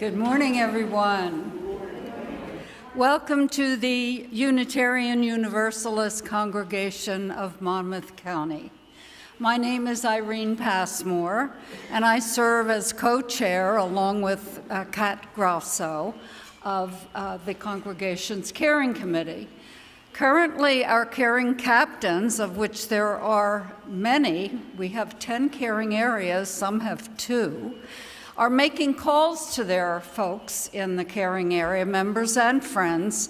Good morning, everyone. Welcome to the Unitarian Universalist congregation of Monmouth County. My name is Irene Passmore, and I serve as co-chair along with Kat Grosso of the congregation's caring committee. Currently, our caring captains, of which there are many, we have 10 caring areas, some have 2, are making calls to their folks in the caring area, members and friends.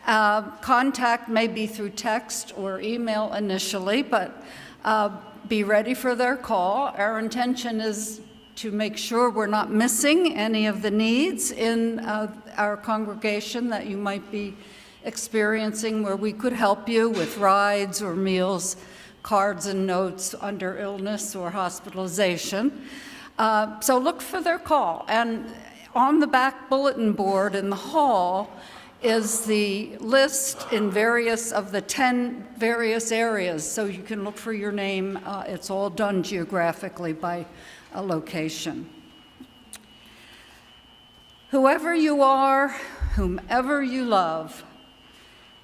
Contact may be through text or email initially, but be ready for their call. Our intention is to make sure we're not missing any of the needs in our congregation that you might be experiencing, where we could help you with rides or meals, cards and notes under illness or hospitalization. So look for their call. And on the back bulletin board in the hall is the list in various of the 10 various areas. So you can look for your name. It's all done geographically by a location. Whoever you are, whomever you love,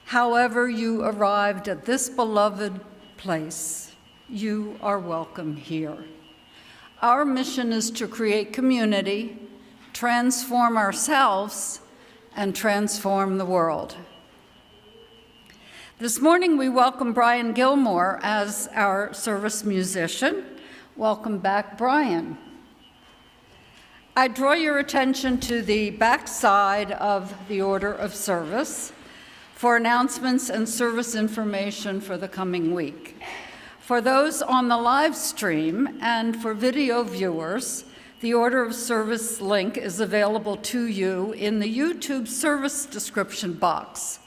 however you arrived at this beloved place, you are welcome here. Our mission is to create community, transform ourselves, and transform the world. This morning we welcome Brian Gilmore as our service musician. Welcome back, Brian. I draw your attention to the back side of the order of service for announcements and service information for the coming week. For those on the live stream and for video viewers, the order of service link is available to you in the YouTube service description box.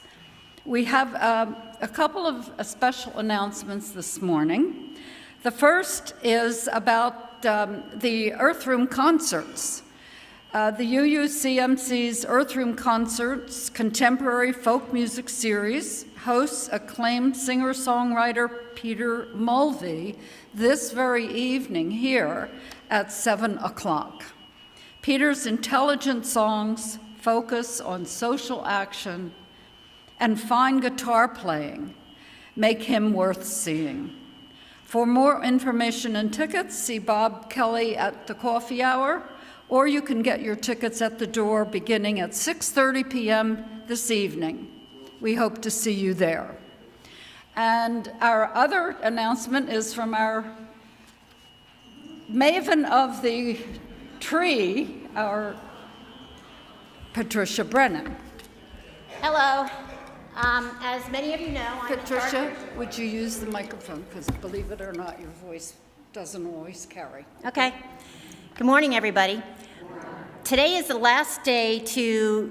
We have a couple of special announcements this morning. The first is about the Earth Room concerts. The UUCMC's Earth Room Concerts Contemporary Folk Music Series hosts acclaimed singer-songwriter Peter Mulvey this very evening here at 7 o'clock. Peter's intelligent songs focus on social action and fine guitar playing make him worth seeing. For more information and tickets, see Bob Kelly at the coffee hour, or you can get your tickets at the door beginning at 6:30 p.m. this evening. We hope to see you there. And our other announcement is from our maven of the tree, our Patricia Brennan. Hello. As many of you know, I'm Patricia, would you use the microphone? Because believe it or not, your voice doesn't always carry. Okay. Good morning, everybody. Today is the last day to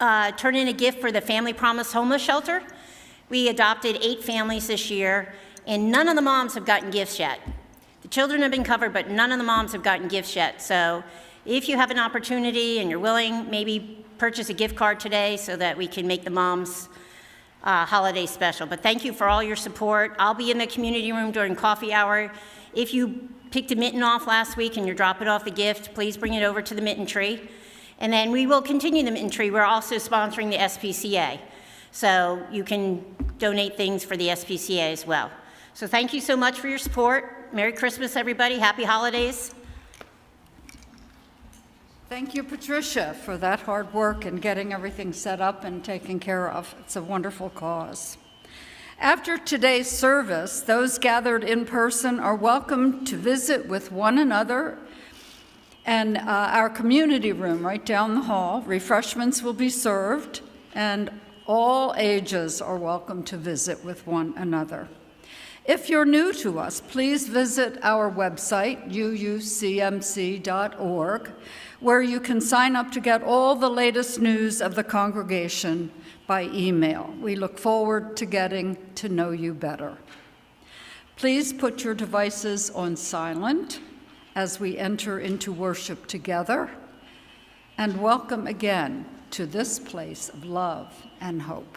turn in a gift for the Family Promise Homeless Shelter. We adopted 8 families this year, and none of the moms have gotten gifts yet. The children have been covered, but none of the moms have gotten gifts yet. So if you have an opportunity and you're willing, maybe purchase a gift card today so that we can make the moms' holiday special. But thank you for all your support. I'll be in the community room during coffee hour. If you picked a mitten off last week and you're dropping off a gift, please bring it over to the mitten tree. And then we will continue the mitten tree. We're also sponsoring the SPCA. So you can donate things for the SPCA as well. So thank you so much for your support. Merry Christmas, everybody. Happy holidays. Thank you, Patricia, for that hard work and getting everything set up and taken care of. It's a wonderful cause. After today's service, those gathered in person are welcome to visit with one another and our community room right down the hall. Refreshments will be served, and all ages are welcome to visit with one another. If you're new to us, please visit our website, uucmc.org, where you can sign up to get all the latest news of the congregation by email. We look forward to getting to know you better. Please put your devices on silent as we enter into worship together, and welcome again to this place of love and hope.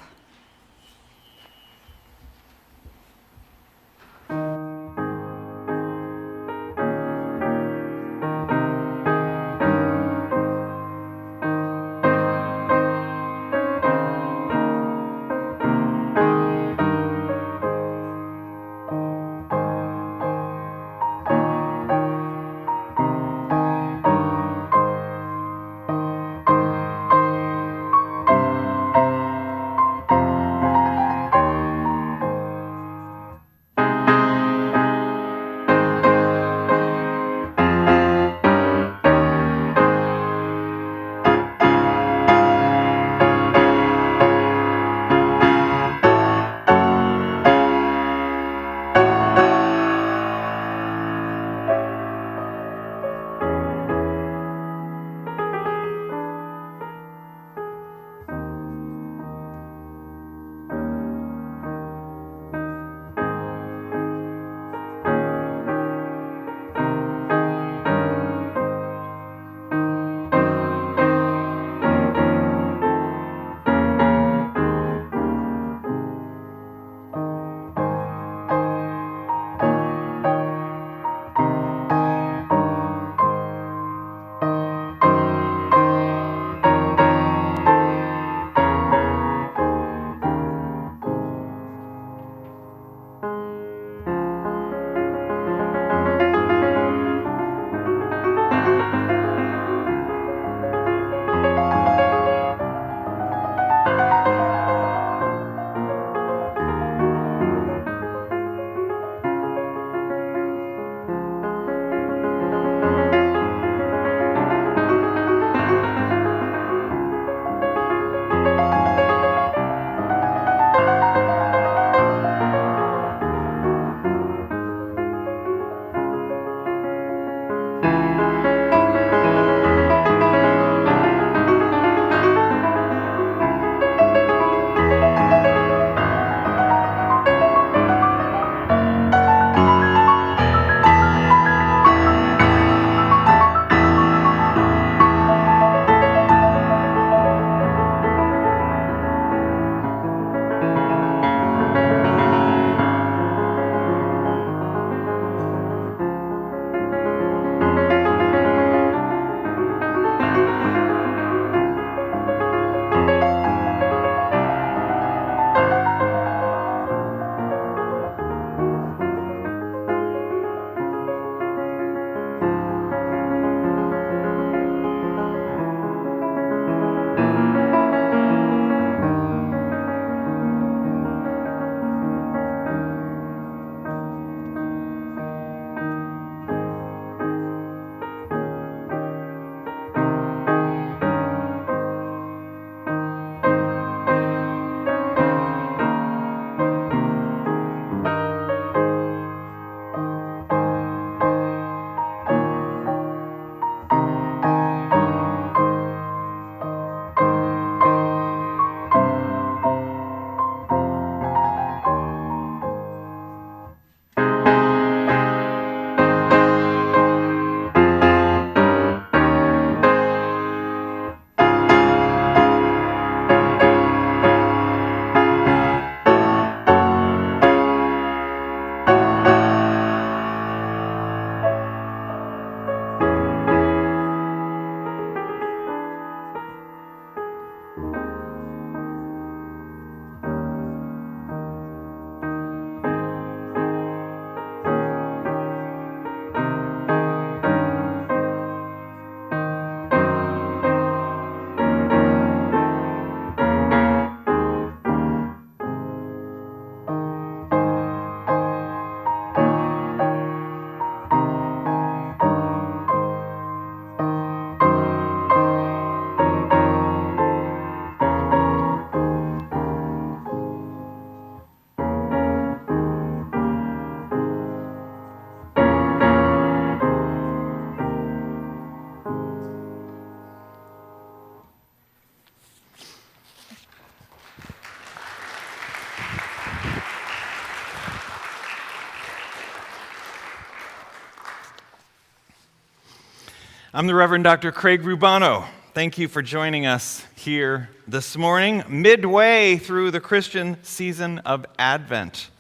I'm the Reverend Dr. Craig Rubano. Thank you for joining us here this morning, midway through the Christian season of Advent,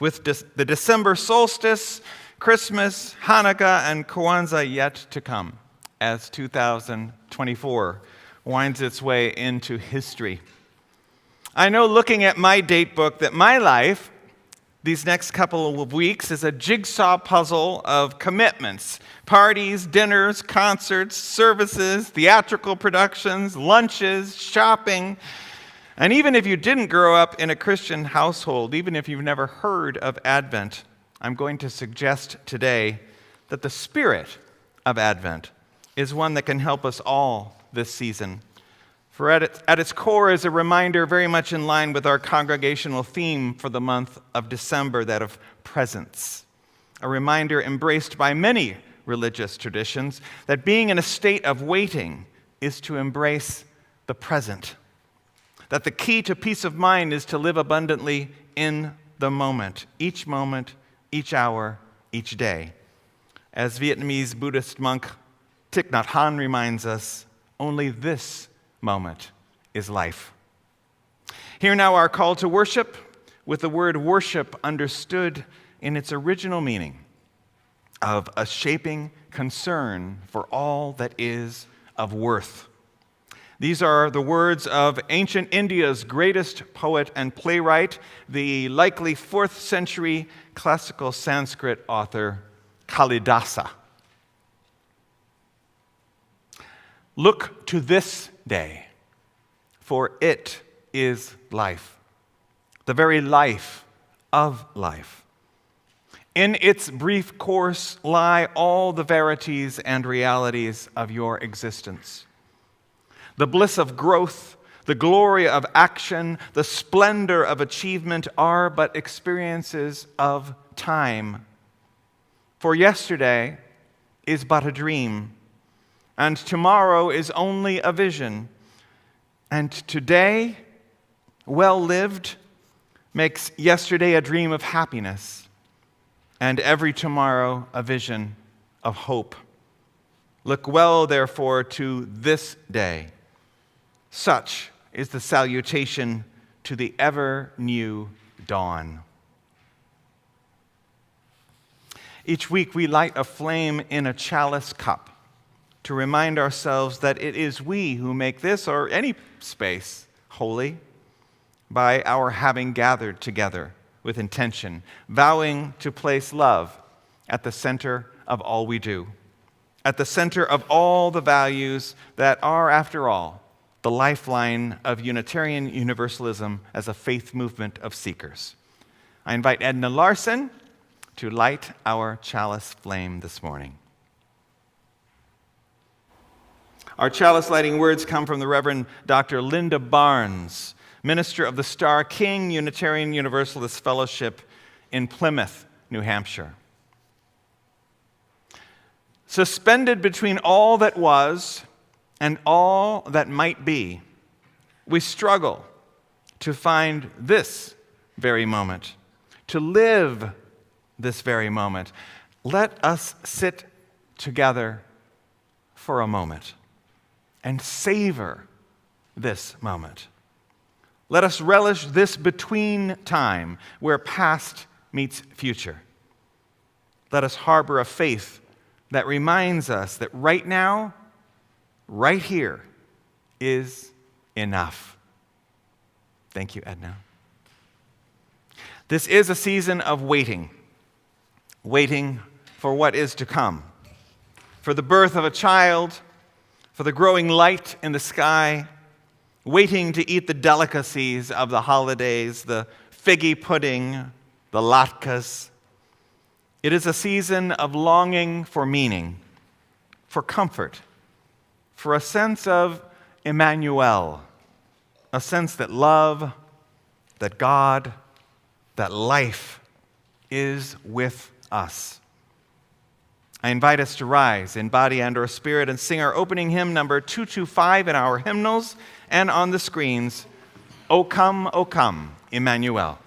with the December solstice, Christmas, Hanukkah, and Kwanzaa yet to come, as 2024 winds its way into history. I know, looking at my date book, that my life these next couple of weeks is a jigsaw puzzle of commitments: parties, dinners, concerts, services, theatrical productions, lunches, shopping. And even if you didn't grow up in a Christian household, even if you've never heard of Advent, I'm going to suggest today that the spirit of Advent is one that can help us all this season. For at its core is a reminder very much in line with our congregational theme for the month of December, that of presence. A reminder embraced by many religious traditions that being in a state of waiting is to embrace the present. That the key to peace of mind is to live abundantly in the moment, each hour, each day. As Vietnamese Buddhist monk Thich Nhat Hanh reminds us, only this moment is life. Hear now our call to worship, with the word worship understood in its original meaning of a shaping concern for all that is of worth. These are the words of ancient India's greatest poet and playwright, the likely 4th century classical Sanskrit author Kalidasa. Look to this day, for it is life, the very life of life. In its brief course lie all the verities and realities of your existence. The bliss of growth, the glory of action, the splendor of achievement are but experiences of time. For yesterday is but a dream, and tomorrow is only a vision. And today, well lived, makes yesterday a dream of happiness, and every tomorrow a vision of hope. Look well, therefore, to this day. Such is the salutation to the ever-new dawn. Each week we light a flame in a chalice cup to remind ourselves that it is we who make this or any space holy by our having gathered together with intention, vowing to place love at the center of all we do, at the center of all the values that are, after all, the lifeline of Unitarian Universalism as a faith movement of seekers. I invite Edna Larson to light our chalice flame this morning. Our chalice lighting words come from the Reverend Dr. Linda Barnes, minister of the Star King Unitarian Universalist Fellowship in Plymouth, New Hampshire. Suspended between all that was and all that might be, we struggle to find this very moment, to live this very moment. Let us sit together for a moment and savor this moment. Let us relish this between time where past meets future. Let us harbor a faith that reminds us that right now, right here, is enough. Thank you, Edna. This is a season of waiting for what is to come, for the birth of a child, for the growing light in the sky, waiting to eat the delicacies of the holidays, the figgy pudding, the latkes. It is a season of longing for meaning, for comfort, for a sense of Emmanuel, a sense that love, that God, that life is with us. I invite us to rise in body and or spirit and sing our opening hymn, number 225 in our hymnals and on the screens, O come, Emmanuel.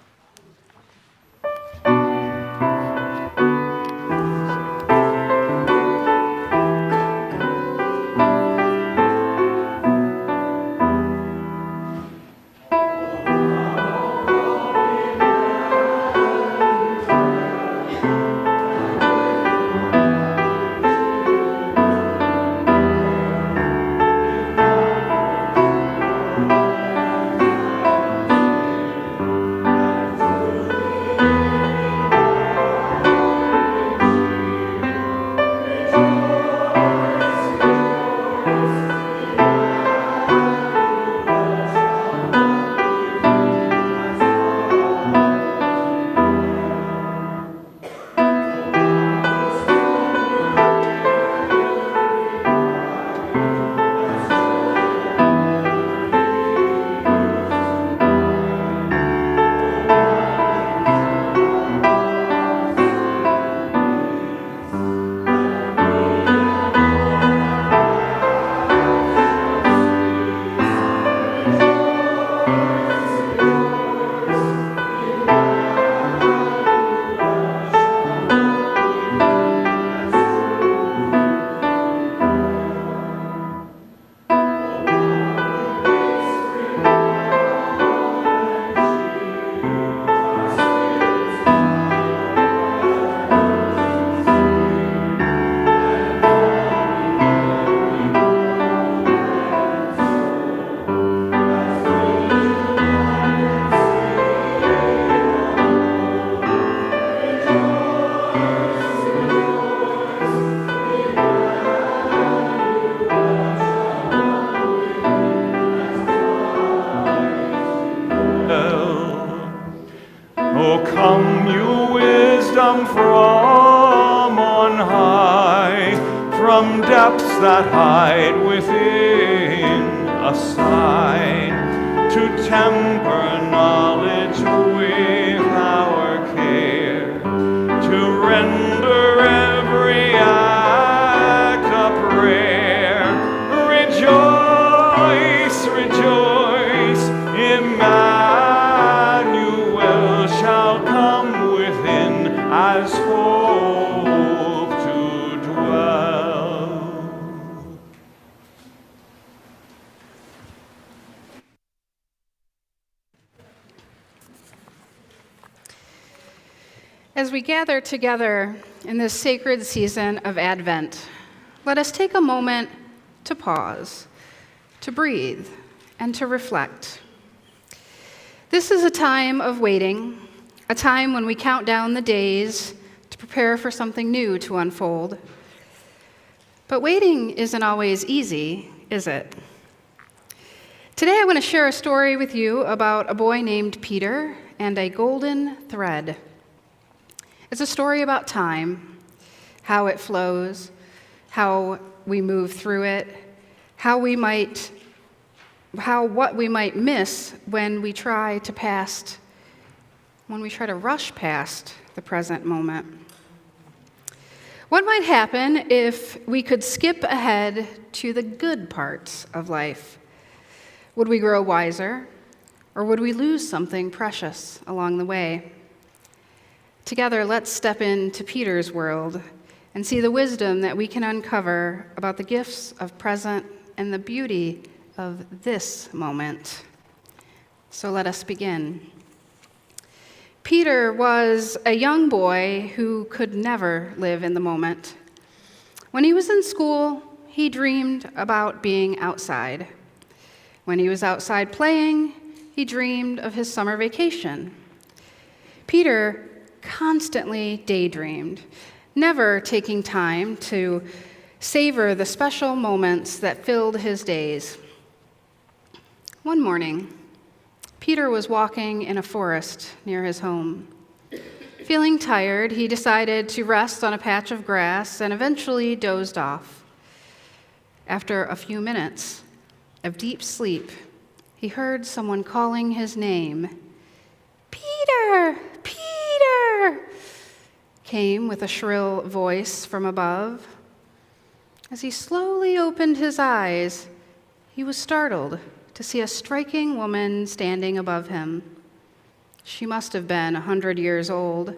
depths that hide within a sign, to temper knowledge with our care, to render every act a prayer. Rejoice, rejoice, Emmanuel shall come within as hope to dwell. As we gather together in this sacred season of Advent, let us take a moment to pause, to breathe, and to reflect. This is a time of waiting, a time when we count down the days to prepare for something new to unfold. But waiting isn't always easy, is it? Today I want to share a story with you about a boy named Peter and a golden thread. It's a story about time, how it flows, how we move through it, what we might miss when we try to rush past the present moment. What might happen if we could skip ahead to the good parts of life? Would we grow wiser, or would we lose something precious along the way? Together, let's step into Peter's world and see the wisdom that we can uncover about the gifts of present and the beauty of this moment. So let us begin. Peter was a young boy who could never live in the moment. When he was in school, he dreamed about being outside. When he was outside playing, he dreamed of his summer vacation. Peter constantly daydreamed, never taking time to savor the special moments that filled his days. One morning, Peter was walking in a forest near his home. Feeling tired, he decided to rest on a patch of grass and eventually dozed off. After a few minutes of deep sleep, he heard someone calling his name. "Peter! Peter!" came with a shrill voice from above. As he slowly opened his eyes, he was startled to see a striking woman standing above him. She must have been 100 years old,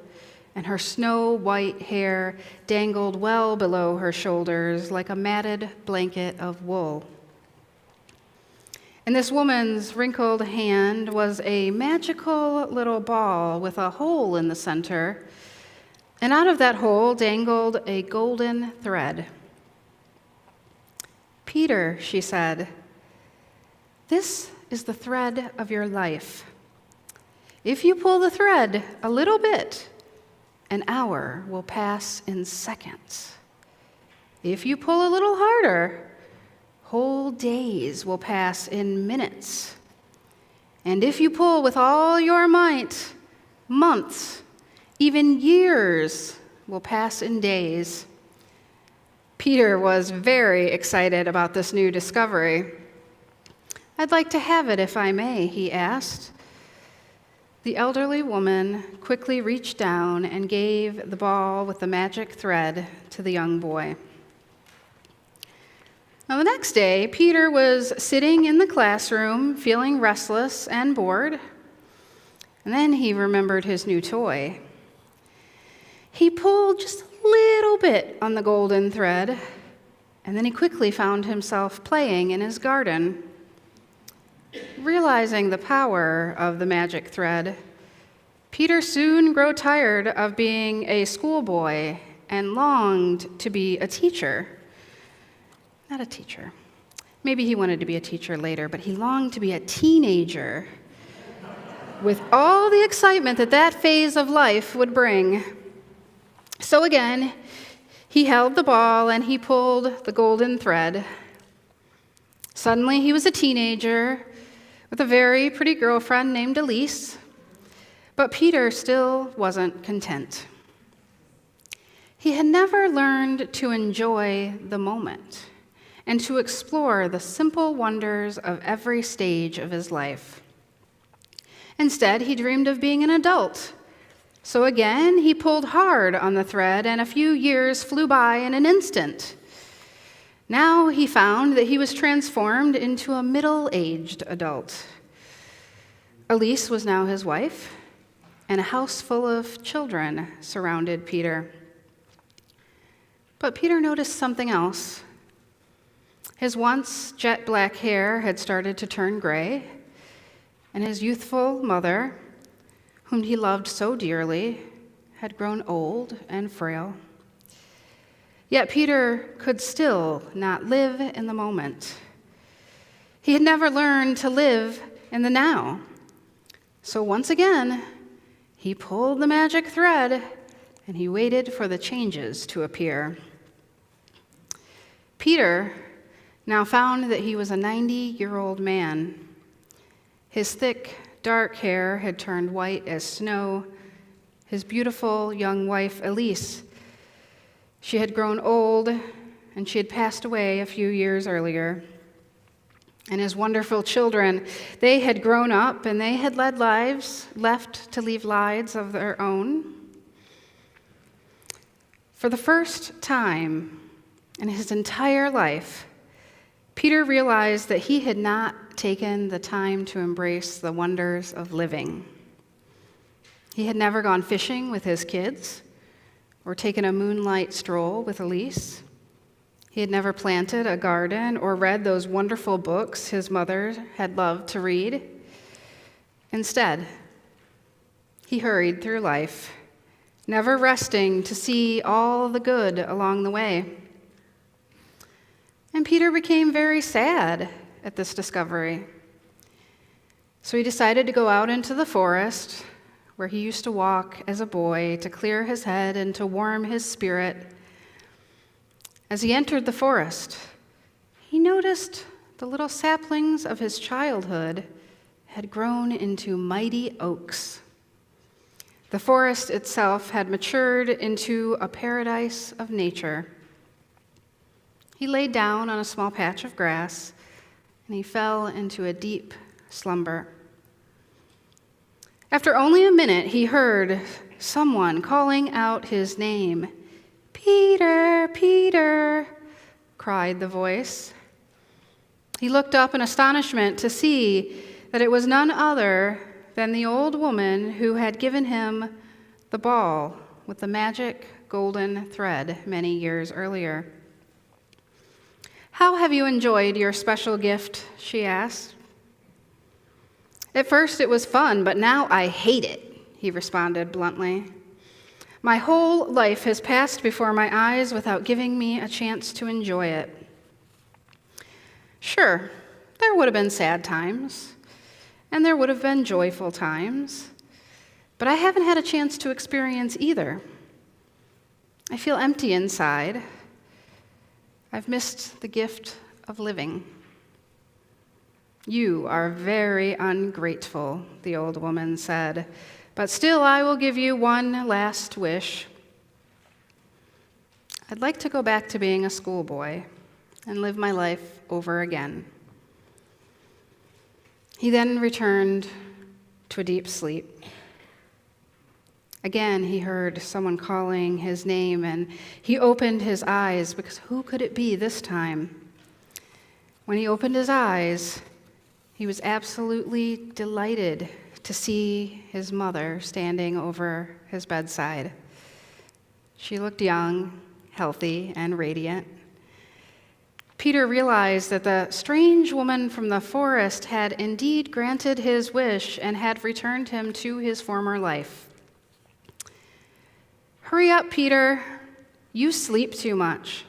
and her snow-white hair dangled well below her shoulders like a matted blanket of wool. In this woman's wrinkled hand was a magical little ball with a hole in the center, and out of that hole dangled a golden thread. "Peter," she said, "this is the thread of your life. If you pull the thread a little bit, an hour will pass in seconds. If you pull a little harder, whole days will pass in minutes. And if you pull with all your might, months, even years will pass in days." Peter was very excited about this new discovery. "I'd like to have it if I may," he asked. The elderly woman quickly reached down and gave the ball with the magic thread to the young boy. Now, the next day, Peter was sitting in the classroom, feeling restless and bored, and then he remembered his new toy. He pulled just a little bit on the golden thread, and then he quickly found himself playing in his garden. Realizing the power of the magic thread, Peter soon grew tired of being a schoolboy and longed to be a teacher. Not a teacher. Maybe he wanted to be a teacher later, but he longed to be a teenager with all the excitement that that phase of life would bring. So again, he held the ball and he pulled the golden thread. Suddenly, he was a teenager with a very pretty girlfriend named Elise, but Peter still wasn't content. He had never learned to enjoy the moment and to explore the simple wonders of every stage of his life. Instead, he dreamed of being an adult. So again, he pulled hard on the thread, and a few years flew by in an instant. Now he found that he was transformed into a middle-aged adult. Elise was now his wife, and a house full of children surrounded Peter. But Peter noticed something else. His once jet black hair had started to turn gray, and his youthful mother, whom he loved so dearly, had grown old and frail. Yet Peter could still not live in the moment. He had never learned to live in the now. So once again, he pulled the magic thread and he waited for the changes to appear. Peter now found that he was a 90-year-old man. His thick, dark hair had turned white as snow. His beautiful young wife, Elise, she had grown old, and she had passed away a few years earlier. And his wonderful children, they had grown up, and they had led lives, left to leave lives of their own. For the first time in his entire life, Peter realized that he had not taken the time to embrace the wonders of living. He had never gone fishing with his kids or taken a moonlight stroll with Elise. He had never planted a garden or read those wonderful books his mother had loved to read. Instead, he hurried through life, never resting to see all the good along the way. And Peter became very sad at this discovery. So he decided to go out into the forest where he used to walk as a boy to clear his head and to warm his spirit. As he entered the forest, he noticed the little saplings of his childhood had grown into mighty oaks. The forest itself had matured into a paradise of nature. He laid down on a small patch of grass, and he fell into a deep slumber. After only a minute, he heard someone calling out his name. "Peter, Peter," cried the voice. He looked up in astonishment to see that it was none other than the old woman who had given him the ball with the magic golden thread many years earlier. "How have you enjoyed your special gift?" she asked. "At first it was fun, but now I hate it," he responded bluntly. "My whole life has passed before my eyes without giving me a chance to enjoy it." Sure, there would have been sad times, and there would have been joyful times, but I haven't had a chance to experience either. I feel empty inside. I've missed the gift of living. "You are very ungrateful," the old woman said, "but still I will give you one last wish. I'd like to go back to being a schoolboy and live my life over again." He then returned to a deep sleep. Again, he heard someone calling his name, and he opened his eyes, because who could it be this time? When he opened his eyes, he was absolutely delighted to see his mother standing over his bedside. She looked young, healthy, and radiant. Peter realized that the strange woman from the forest had indeed granted his wish and had returned him to his former life. "Hurry up, Peter. You sleep too much.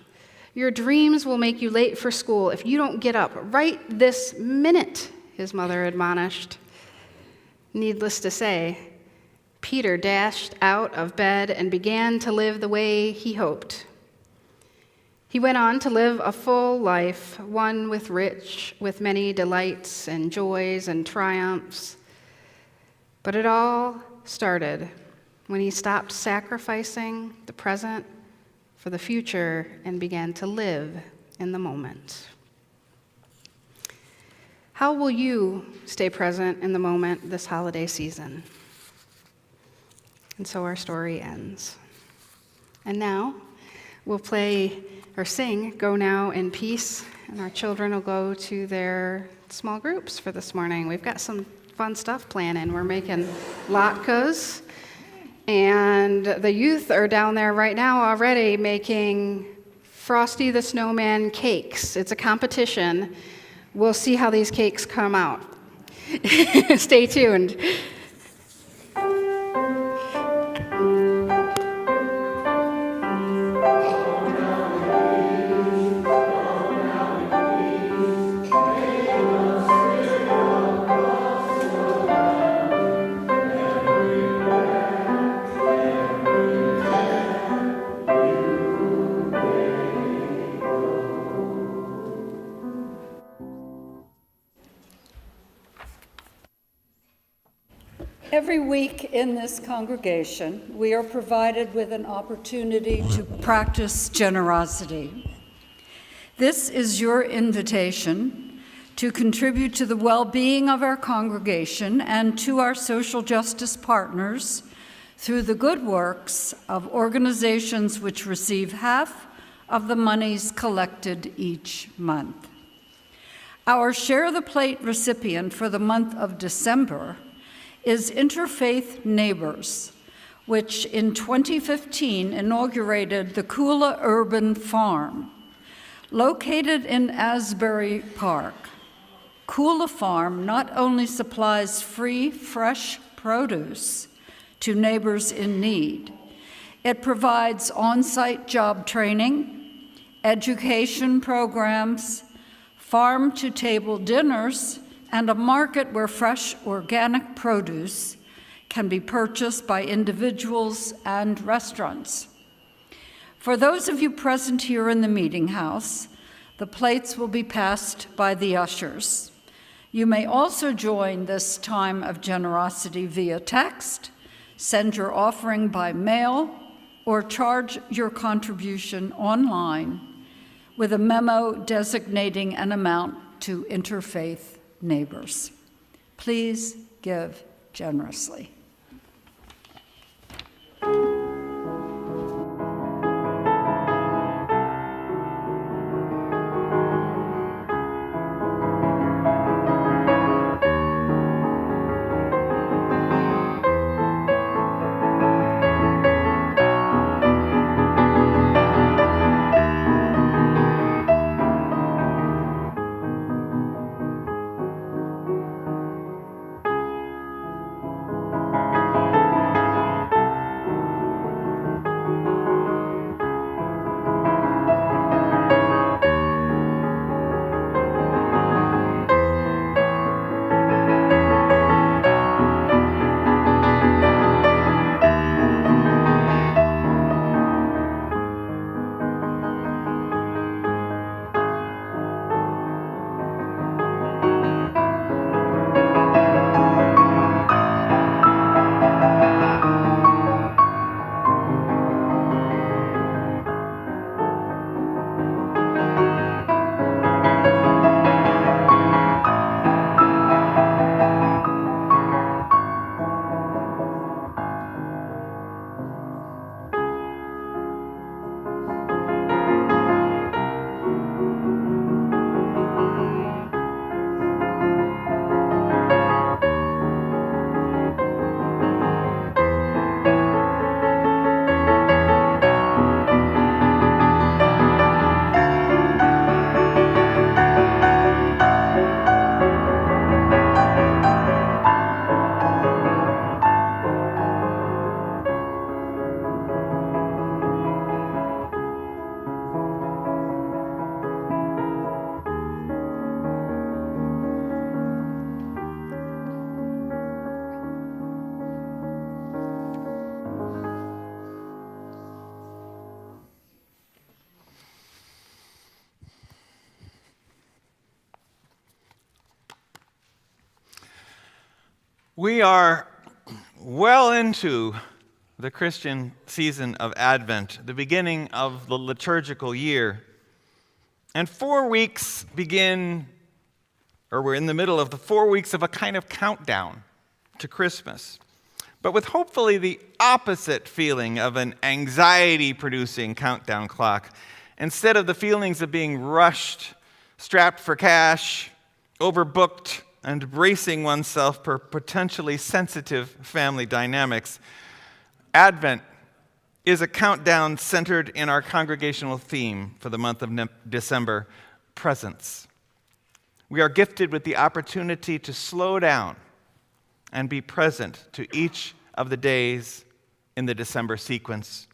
Your dreams will make you late for school if you don't get up right this minute," his mother admonished. Needless to say, Peter dashed out of bed and began to live the way he hoped. He went on to live a full life, one with many delights and joys and triumphs. But it all started when he stopped sacrificing the present for the future and began to live in the moment. How will you stay present in the moment this holiday season? And so our story ends. And now we'll play or sing Go Now in Peace, and our children will go to their small groups for this morning. We've got some fun stuff planning. We're making latkes, and the youth are down there right now already making Frosty the Snowman cakes. It's a competition. We'll see how these cakes come out. Stay tuned. Every week in this congregation, we are provided with an opportunity to practice generosity. This is your invitation to contribute to the well-being of our congregation and to our social justice partners through the good works of organizations which receive half of the monies collected each month. Our Share the Plate recipient for the month of December is Interfaith Neighbors, which in 2015 inaugurated the Kula Urban Farm. Located in Asbury Park, Kula Farm not only supplies free, fresh produce to neighbors in need, it provides on-site job training, education programs, farm-to-table dinners, and a market where fresh organic produce can be purchased by individuals and restaurants. For those of you present here in the meeting house, the plates will be passed by the ushers. You may also join this time of generosity via text, send your offering by mail, or charge your contribution online with a memo designating an amount to Interfaith Neighbors. Please give generously. We are well into the Christian season of Advent, the beginning of the liturgical year. And 4 weeks begin, or we're in the middle of the 4 weeks of a kind of countdown to Christmas, but with hopefully the opposite feeling of an anxiety-producing countdown clock. Instead of the feelings of being rushed, strapped for cash, overbooked, and bracing oneself for potentially sensitive family dynamics, Advent is a countdown centered in our congregational theme for the month of December, presence. We are gifted with the opportunity to slow down and be present to each of the days in the December sequence,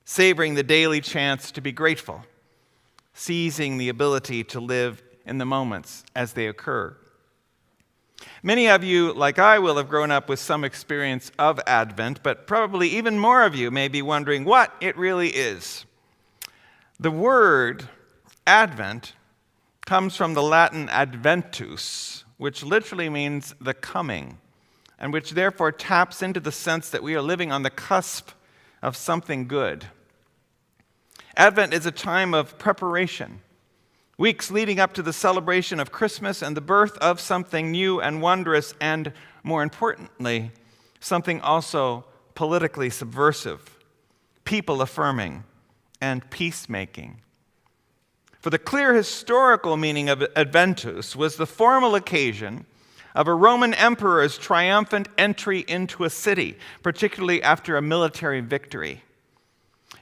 savoring the daily chance to be grateful, seizing the ability to live in the moments as they occur. Many of you, like I, will have grown up with some experience of Advent, but probably even more of you may be wondering what it really is. The word Advent comes from the Latin adventus, which literally means the coming, and which therefore taps into the sense that we are living on the cusp of something good. Advent is a time of preparation, weeks leading up to the celebration of Christmas and the birth of something new and wondrous, and more importantly, something also politically subversive, people-affirming, and peacemaking. For the clear historical meaning of Adventus was the formal occasion of a Roman emperor's triumphant entry into a city, particularly after a military victory.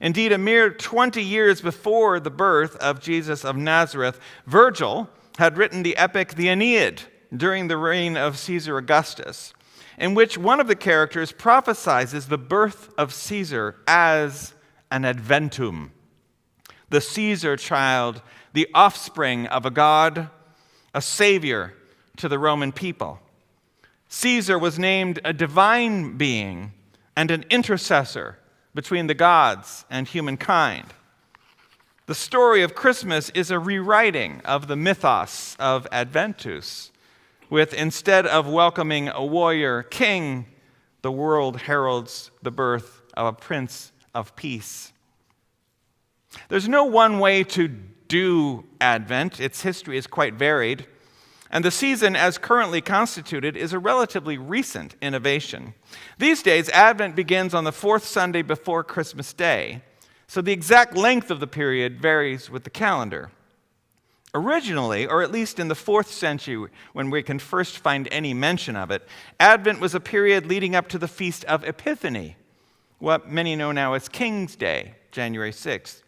Indeed, a mere 20 years before the birth of Jesus of Nazareth, Virgil had written the epic The Aeneid during the reign of Caesar Augustus, in which one of the characters prophesies the birth of Caesar as an adventum, the Caesar child, the offspring of a god, a savior to the Roman people. Caesar was named a divine being and an intercessor between the gods and humankind. The story of Christmas is a rewriting of the mythos of Adventus, with instead of welcoming a warrior king, the world heralds the birth of a prince of peace. There's no one way to do Advent. Its history is quite varied. And the season, as currently constituted, is a relatively recent innovation. These days, Advent begins on the fourth Sunday before Christmas Day, so the exact length of the period varies with the calendar. Originally, or at least in the 4th century, when we can first find any mention of it, Advent was a period leading up to the Feast of Epiphany, what many know now as King's Day, January 6th.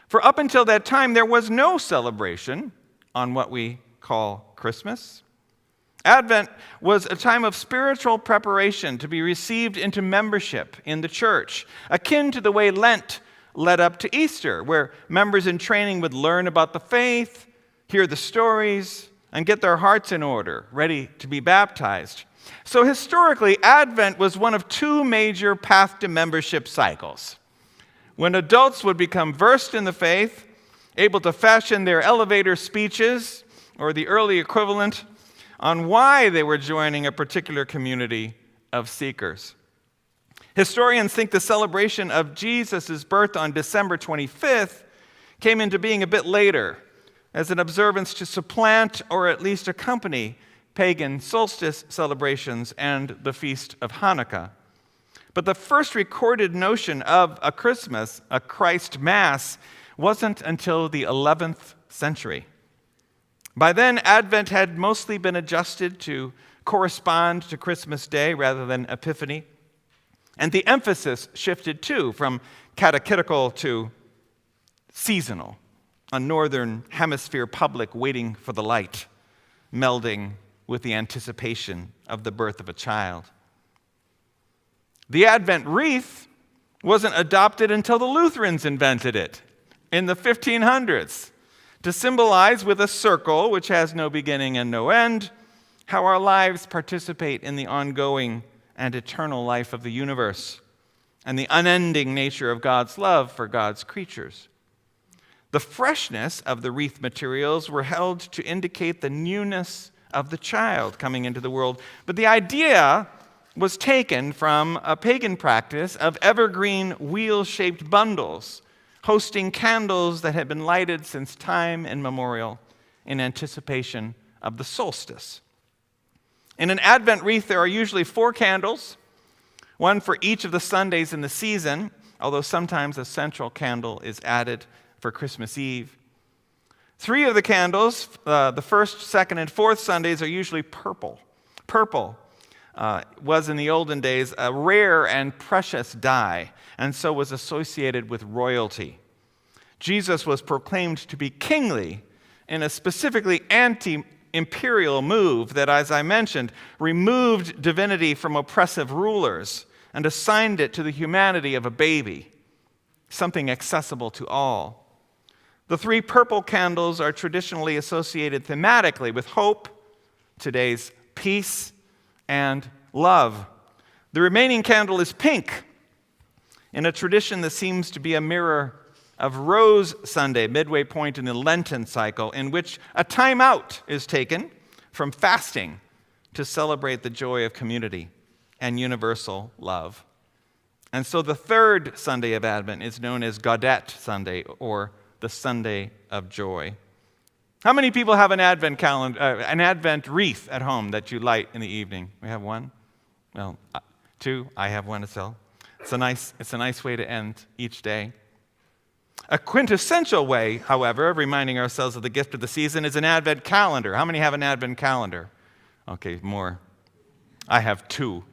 For up until that time, there was no celebration on what we call Christmas. Advent was a time of spiritual preparation to be received into membership in the church, akin to the way Lent led up to Easter, where members in training would learn about the faith, hear the stories, and get their hearts in order, ready to be baptized. So historically, Advent was one of two major path to membership cycles. When adults would become versed in the faith, able to fashion their elevator speeches, or the early equivalent, on why they were joining a particular community of seekers. Historians think the celebration of Jesus' birth on December 25th came into being a bit later, as an observance to supplant or at least accompany pagan solstice celebrations and the Feast of Hanukkah. But the first recorded notion of a Christmas, a Christ Mass, wasn't until the 11th century. By then, Advent had mostly been adjusted to correspond to Christmas Day rather than Epiphany. And the emphasis shifted too from catechetical to seasonal, a northern hemisphere public waiting for the light, melding with the anticipation of the birth of a child. The Advent wreath wasn't adopted until the Lutherans invented it in the 1500s to symbolize with a circle, which has no beginning and no end, how our lives participate in the ongoing and eternal life of the universe and the unending nature of God's love for God's creatures. The freshness of the wreath materials were held to indicate the newness of the child coming into the world, but the idea was taken from a pagan practice of evergreen wheel-shaped bundles, hosting candles that had been lighted since time immemorial in anticipation of the solstice. In an Advent wreath, there are usually 4 candles, one for each of the Sundays in the season, although sometimes a central candle is added for Christmas Eve. 3 of the candles, the first, second, and fourth Sundays, are usually purple. Purple was in the olden days a rare and precious dye, and so was associated with royalty. Jesus was proclaimed to be kingly in a specifically anti-imperial move that, as I mentioned, removed divinity from oppressive rulers and assigned it to the humanity of a baby, something accessible to all. The 3 purple candles are traditionally associated thematically with hope, today's peace, and love. The remaining candle is pink, in a tradition that seems to be a mirror of Rose Sunday, midway point in the Lenten cycle, in which a time out is taken from fasting to celebrate the joy of community and universal love. And so the third Sunday of Advent is known as Gaudete Sunday, or the Sunday of Joy. How many people have an Advent calendar, an Advent wreath at home that you light in the evening? We have one? Well, 2. I have one as well. It's a nice way to end each day. A quintessential way, however, of reminding ourselves of the gift of the season is an Advent calendar. How many have an Advent calendar? Okay, more. I have 2.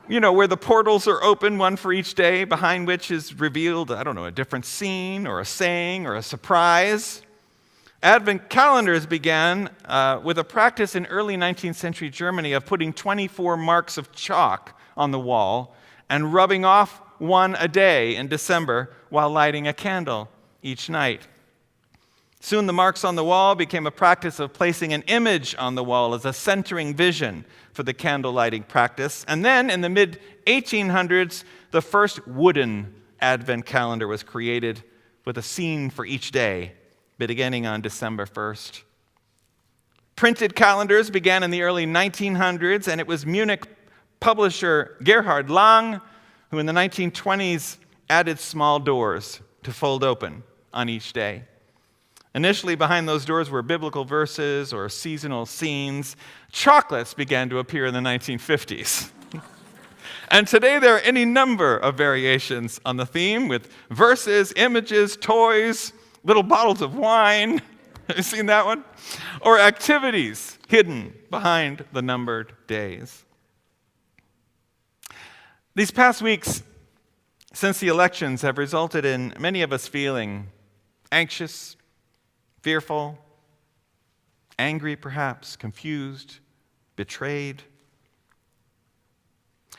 Where the portals are open, one for each day, behind which is revealed, a different scene or a saying or a surprise. Advent calendars began with a practice in early 19th century Germany of putting 24 marks of chalk on the wall and rubbing off one a day in December while lighting a candle each night. Soon the marks on the wall became a practice of placing an image on the wall as a centering vision for the candle lighting practice. And then in the mid-1800s, the first wooden Advent calendar was created with a scene for each day, beginning on December 1st. Printed calendars began in the early 1900s, and it was Munich publisher Gerhard Lang who in the 1920s added small doors to fold open on each day. Initially, behind those doors were biblical verses or seasonal scenes. Chocolates began to appear in the 1950s. And today there are any number of variations on the theme with verses, images, toys, little bottles of wine. Have you seen that one? Or activities hidden behind the numbered days. These past weeks since the elections have resulted in many of us feeling anxious, fearful, angry perhaps, confused, betrayed.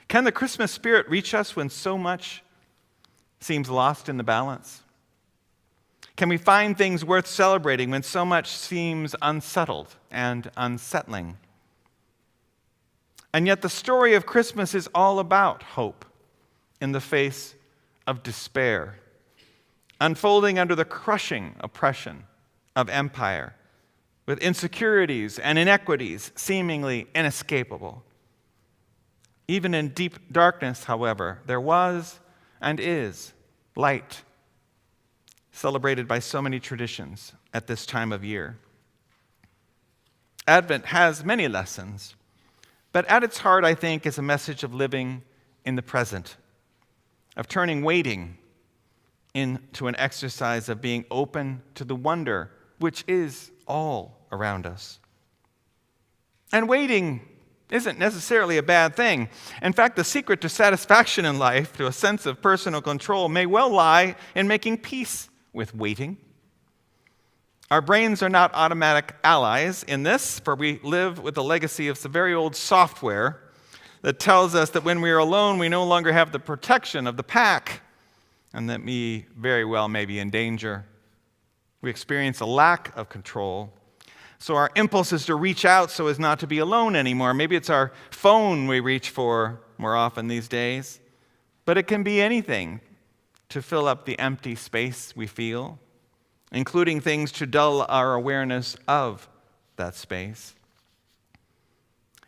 Can the Christmas spirit reach us when so much seems lost in the balance? Can we find things worth celebrating when so much seems unsettled and unsettling? And yet the story of Christmas is all about hope in the face of despair, unfolding under the crushing oppression of empire, with insecurities and inequities seemingly inescapable. Even in deep darkness, however, there was and is light, celebrated by so many traditions at this time of year. Advent has many lessons, but at its heart, I think, is a message of living in the present, of turning waiting into an exercise of being open to the wonder which is all around us. And waiting isn't necessarily a bad thing. In fact, the secret to satisfaction in life, to a sense of personal control, may well lie in making peace with waiting. Our brains are not automatic allies in this, for we live with the legacy of some very old software that tells us that when we are alone, we no longer have the protection of the pack, and that we very well may be in danger. We experience a lack of control. So our impulse is to reach out so as not to be alone anymore. Maybe it's our phone we reach for more often these days. But it can be anything to fill up the empty space we feel, including things to dull our awareness of that space.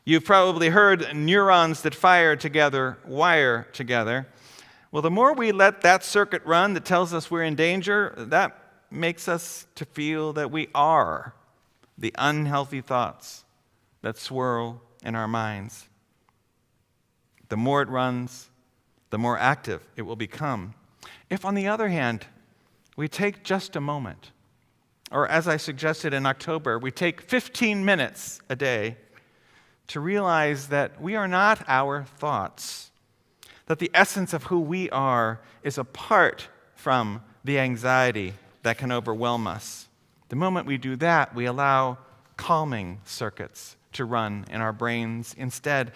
You've probably heard neurons that fire together wire together. Well, the more we let that circuit run that tells us we're in danger, that makes us to feel that we are the unhealthy thoughts that swirl in our minds. The more it runs, the more active it will become. If, on the other hand, we take just a moment, or as I suggested in October, we take 15 minutes a day to realize that we are not our thoughts, that the essence of who we are is apart from the anxiety that can overwhelm us. The moment we do that, we allow calming circuits to run in our brains. Instead,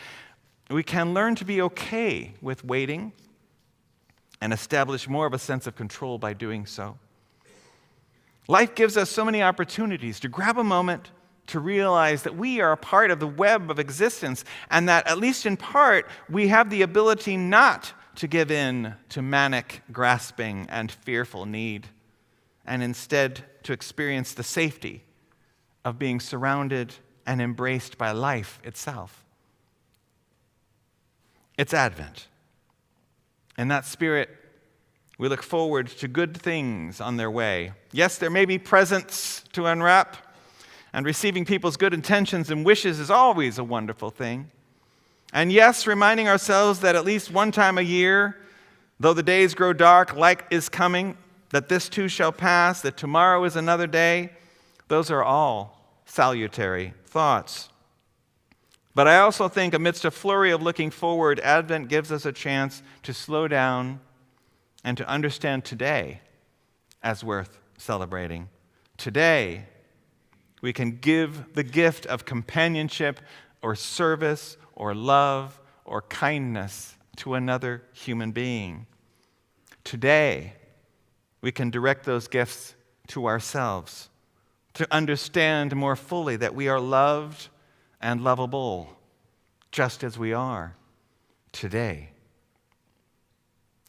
we can learn to be okay with waiting and establish more of a sense of control by doing so. Life gives us so many opportunities to grab a moment to realize that we are a part of the web of existence, and that, at least in part, we have the ability not to give in to manic grasping and fearful need, and instead to experience the safety of being surrounded and embraced by life itself. It's Advent. In that spirit, we look forward to good things on their way. Yes, there may be presents to unwrap, and receiving people's good intentions and wishes is always a wonderful thing. And yes, reminding ourselves that at least one time a year, though the days grow dark, light is coming, that this too shall pass, that tomorrow is another day, those are all salutary thoughts. But I also think amidst a flurry of looking forward, Advent gives us a chance to slow down and to understand today as worth celebrating. Today, we can give the gift of companionship or service or love or kindness to another human being. Today, we can direct those gifts to ourselves, to understand more fully that we are loved and lovable, just as we are today.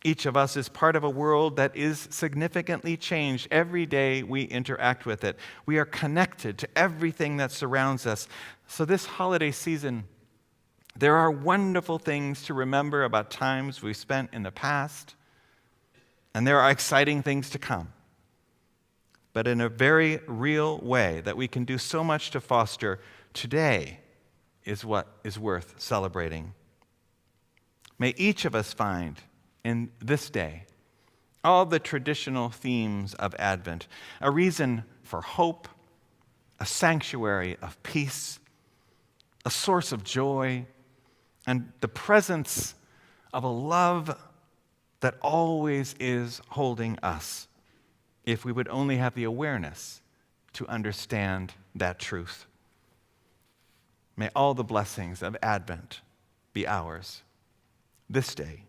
Each of us is part of a world that is significantly changed every day we interact with it. We are connected to everything that surrounds us. So this holiday season, there are wonderful things to remember about times we spent in the past, and there are exciting things to come. But in a very real way that we can do so much to foster, today is what is worth celebrating. May each of us find in this day all the traditional themes of Advent, a reason for hope, a sanctuary of peace, a source of joy, and the presence of a love that always is holding us, if we would only have the awareness to understand that truth. May all the blessings of Advent be ours this day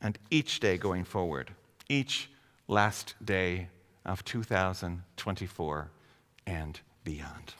and each day going forward, each last day of 2024 and beyond.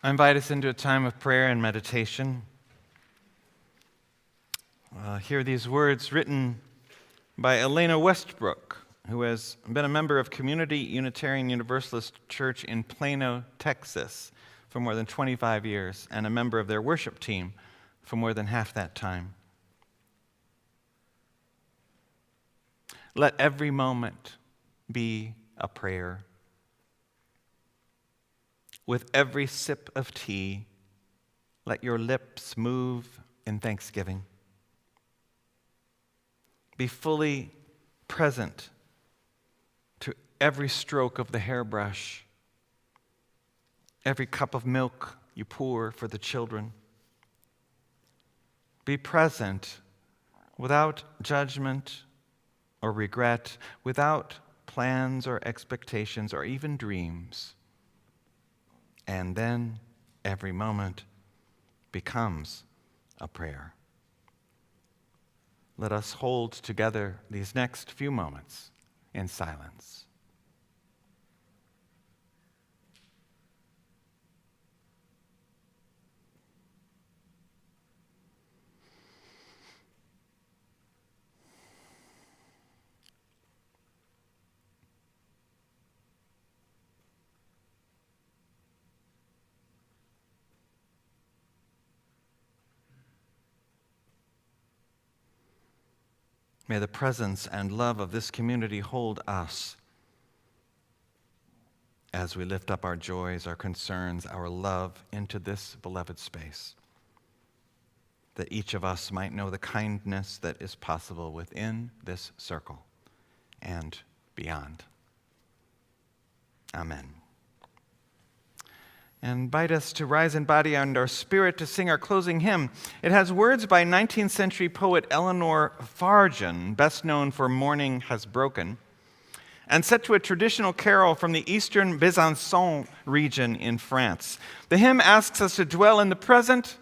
I invite us into a time of prayer and meditation. Hear these words written by Elena Westbrook, who has been a member of Community Unitarian Universalist Church in Plano, Texas, for more than 25 years, and a member of their worship team for more than half that time. Let every moment be a prayer. With every sip of tea, let your lips move in thanksgiving. Be fully present to every stroke of the hairbrush, every cup of milk you pour for the children. Be present without judgment or regret, without plans or expectations or even dreams. And then every moment becomes a prayer. Let us hold together these next few moments in silence. May the presence and love of this community hold us as we lift up our joys, our concerns, our love into this beloved space, that each of us might know the kindness that is possible within this circle and beyond. Amen. And invite us to rise in body and our spirit to sing our closing hymn. It has words by 19th century poet Eleanor Fargen, best known for Morning Has Broken, and set to a traditional carol from the eastern Besançon region in France. The hymn asks us to dwell in the present,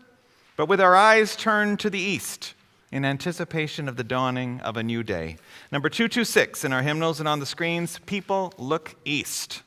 but with our eyes turned to the east in anticipation of the dawning of a new day. Number 226 in our hymnals and on the screens, People Look East.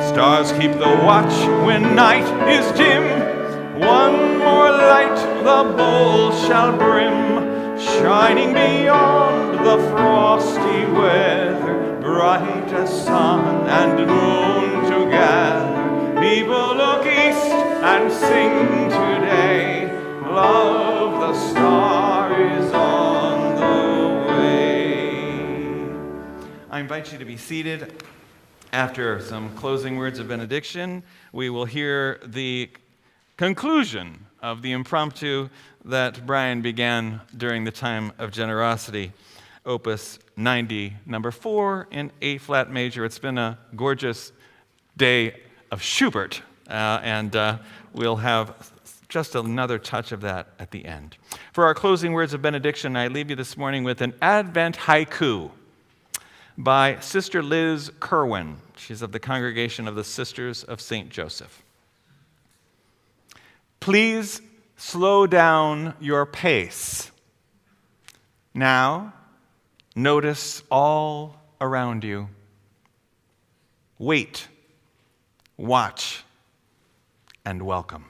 Stars keep the watch when night is dim. One more light the bowl shall brim, shining beyond the frosty weather, bright as sun and moon together. People look east and sing today, love, the star is on the way. I invite you to be seated. After some closing words of benediction, we will hear the conclusion of the impromptu that Brian began during the time of generosity, Opus 90, number 4 in A-flat major. It's been a gorgeous day of Schubert, and we'll have just another touch of that at the end. For our closing words of benediction, I leave you this morning with an Advent haiku by Sister Liz Kerwin. She's of the Congregation of the Sisters of St. Joseph. Please slow down your pace. Now, notice all around you. Wait, watch, and welcome.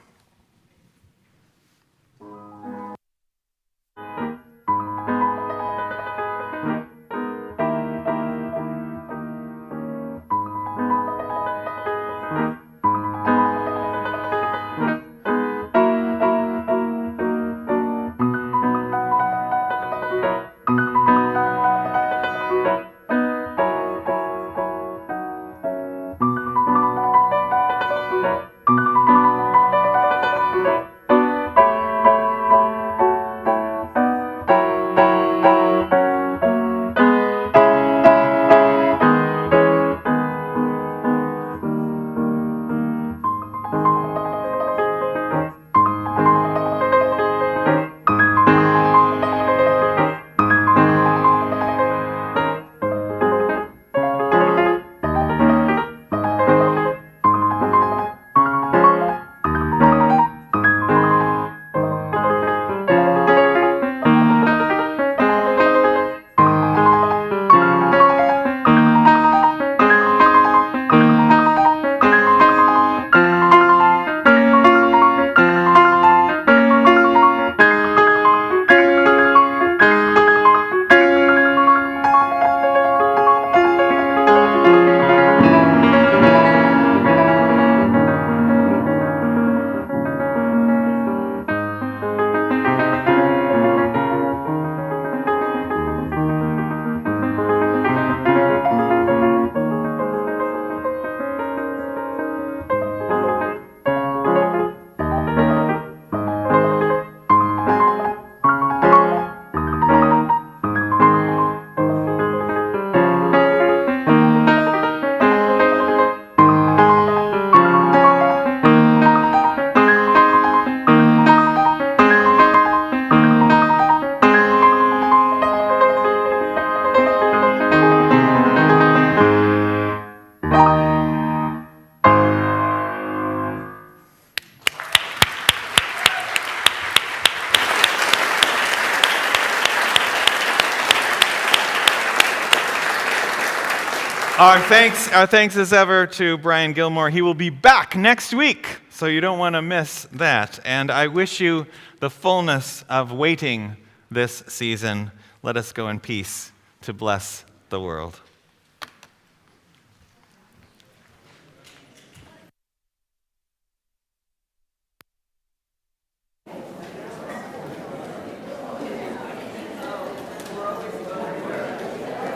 Our thanks as ever to Brian Gilmore. He will be back next week, so you don't want to miss that. And I wish you the fullness of waiting this season. Let us go in peace to bless the world.